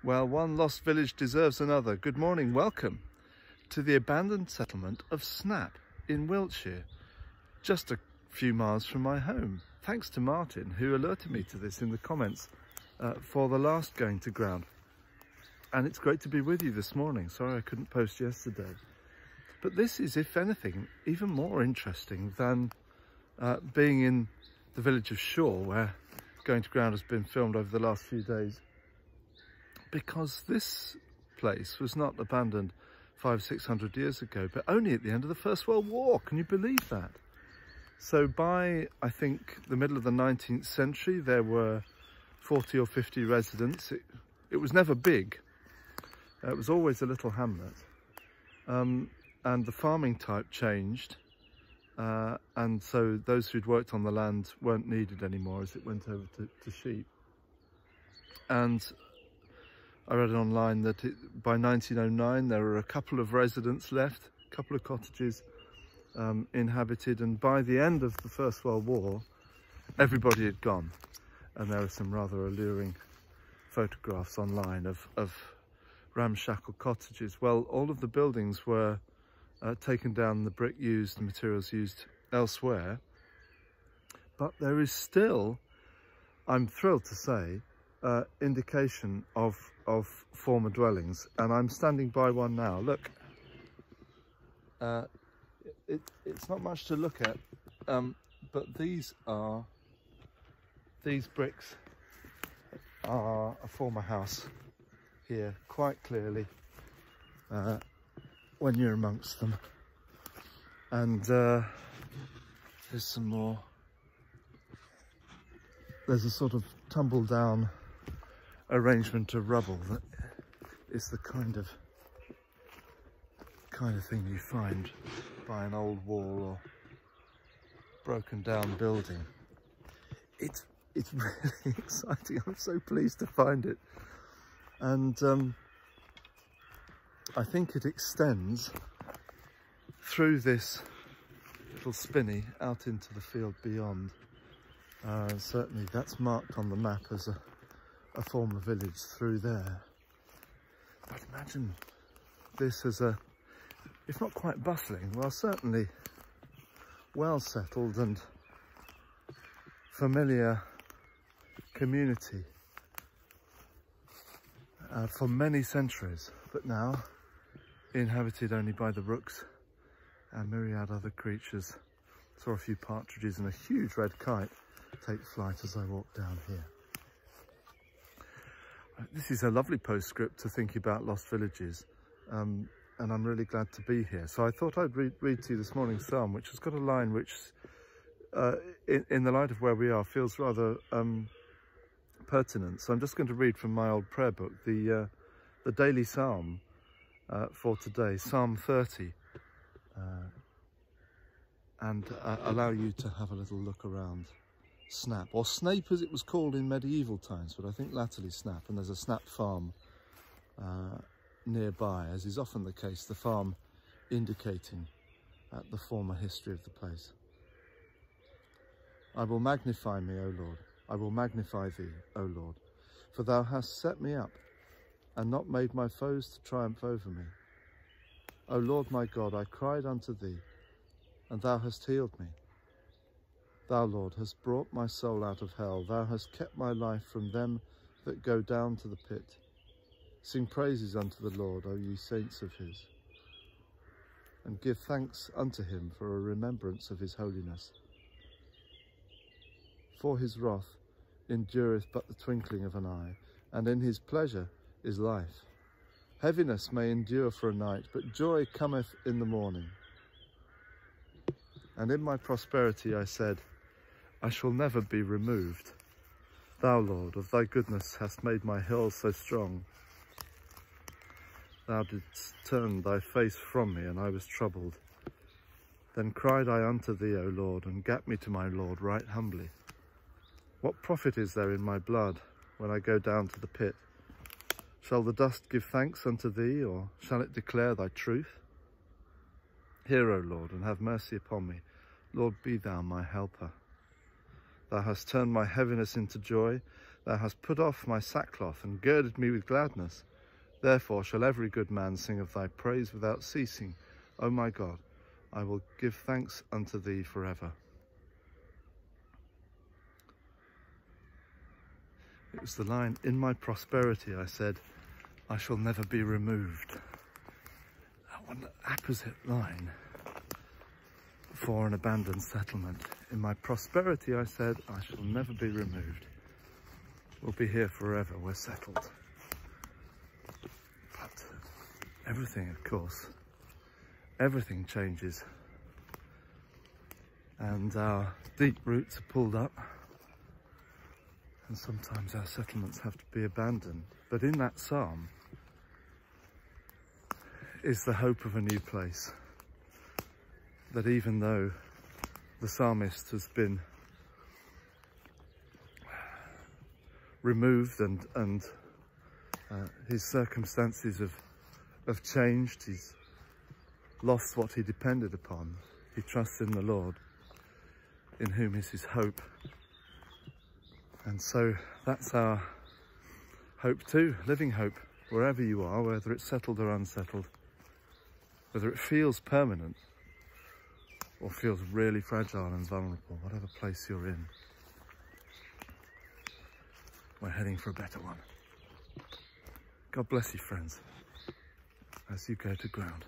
Well, one lost village deserves another. Good morning, welcome to the abandoned settlement of Snap in Wiltshire, just a few miles from my home. Thanks to Martin, who alerted me to this in the comments for the last Going to Ground. And it's great to be with you this morning. Sorry I couldn't post yesterday. But this is, if anything, even more interesting than being in the village of Shaw, where Going to Ground has been filmed over the last few days. Because this place was not abandoned 500-600 years ago, but only at the end of the First World War. Can you believe that? So by, I think, the middle of the 19th century, there were 40 or 50 residents. It was never big. It was always a little hamlet. And the farming type changed. And so those who'd worked on the land weren't needed anymore as it went over to sheep. And I read online that by 1909 there were a couple of residents left, a couple of cottages inhabited, and by the end of the First World War everybody had gone. And there are some rather alluring photographs online of ramshackle cottages. Well, all of the buildings were taken down, the brick used, the materials used elsewhere, but there is still, I'm thrilled to say, indication of former dwellings, and I'm standing by one now. Look, it's not much to look at, but these bricks are a former house here, quite clearly, when you're amongst them. And there's some more. There's a sort of tumble down arrangement of rubble that is the kind of thing you find by an old wall or broken down building. It's really exciting. I'm so pleased to find it, and I think it extends through this little spinney out into the field beyond. Certainly that's marked on the map as a former village through there. But imagine this as a, if not quite bustling, well, certainly well settled and familiar community for many centuries, but now inhabited only by the rooks and myriad other creatures. Saw a few partridges and a huge red kite take flight as I walk down here. This is a lovely postscript to thinking about lost villages, and I'm really glad to be here. So I thought I'd read to you this morning's psalm, which has got a line which, in the light of where we are, feels rather pertinent. So I'm just going to read from my old prayer book, the daily psalm for today, Psalm 30, and allow you to have a little look around Snap, or Snape as it was called in medieval times, but I think latterly Snap, and there's a Snap farm nearby, as is often the case, the farm indicating the former history of the place. I will magnify me, O Lord, I will magnify thee, O Lord, for thou hast set me up, and not made my foes to triumph over me. O Lord my God, I cried unto thee, and thou hast healed me. Thou, Lord, hast brought my soul out of hell. Thou hast kept my life from them that go down to the pit. Sing praises unto the Lord, O ye saints of his, and give thanks unto him for a remembrance of his holiness. For his wrath endureth but the twinkling of an eye, and in his pleasure is life. Heaviness may endure for a night, but joy cometh in the morning. And in my prosperity I said, I shall never be removed. Thou, Lord, of thy goodness hast made my hills so strong. Thou didst turn thy face from me, and I was troubled. Then cried I unto thee, O Lord, and gat me to my Lord right humbly. What profit is there in my blood when I go down to the pit? Shall the dust give thanks unto thee, or shall it declare thy truth? Hear, O Lord, and have mercy upon me. Lord, be thou my helper. Thou hast turned my heaviness into joy. Thou hast put off my sackcloth and girded me with gladness. Therefore shall every good man sing of thy praise without ceasing. O my God, I will give thanks unto thee forever. It was the line, in my prosperity, I said, I shall never be removed. That one opposite line for an abandoned settlement. In my prosperity, I said, I shall never be removed. We'll be here forever, we're settled. But everything, of course, everything changes. And our deep roots are pulled up. And sometimes our settlements have to be abandoned. But in that psalm is the hope of a new place. That even though the psalmist has been removed and his circumstances have changed, he's lost what he depended upon, he trusts in the Lord, in whom is his hope. And so that's our hope too, living hope, wherever you are, whether it's settled or unsettled, whether it feels permanent or feels really fragile and vulnerable, whatever place you're in, we're heading for a better one. God bless you, friends, as you go to ground.